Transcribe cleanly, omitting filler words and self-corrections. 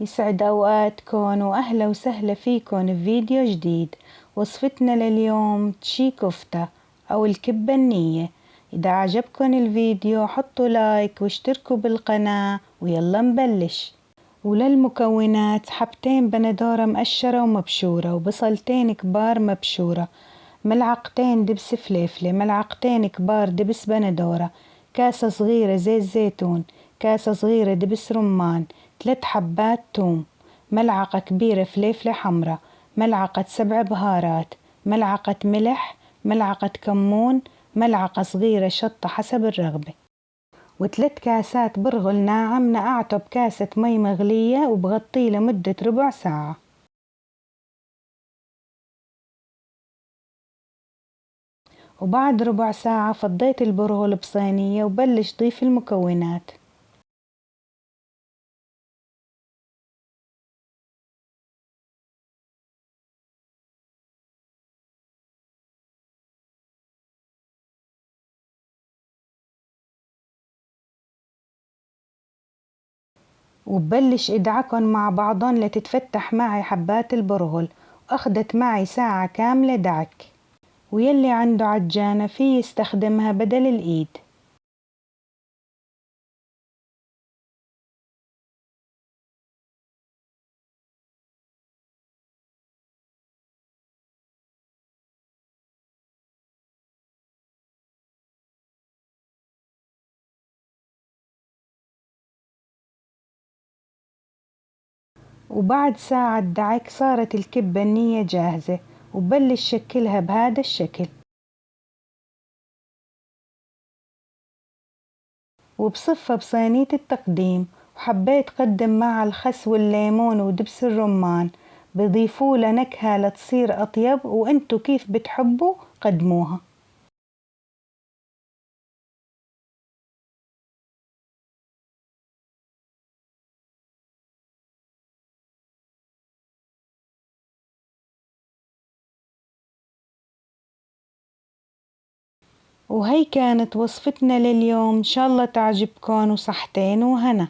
يسعد أوقاتكن وأهلا وسهلا فيكن بفيديو جديد. وصفتنا لليوم تشي كفتة أو الكبة النية. إذا عجبكن الفيديو حطوا لايك واشتركوا بالقناة ويلا نبلش. وللمكونات حبتين بندورة مقشرة ومبشورة وبصلتين كبار مبشورة، ملعقتين دبس فليفلة، ملعقتين كبار دبس بندورة، كاسة صغيرة زيت زيتون، كاسة صغيرة دبس رمان، 3 حبات توم، ملعقة كبيرة فليفلة حمرة، ملعقة 7 بهارات، ملعقة ملح، ملعقة كمون، ملعقة صغيرة شطة حسب الرغبة، و3 كاسات برغل ناعم نقعته بكاسة مي مغلية وبغطيه لمدة ربع ساعة. وبعد ربع ساعة فضيت البرغل بصينية وبلش ضيف المكونات. وببلش ادعكن مع بعضن لتتفتح معي حبات البرغل، واخدت معي ساعة كاملة دعك. ويلي عنده عجانة فيه يستخدمها بدل الايد. وبعد ساعة دعك صارت الكبة النية جاهزة، وبلش شكلها بهذا الشكل. وبصفها بصينية التقديم، وحبيت قدم مع الخس والليمون ودبس الرمان، بضيفوا نكهة لتصير أطيب، وانتو كيف بتحبوا قدموها. وهي كانت وصفتنا لليوم، إن شاء الله تعجبكم وصحتين وهنا.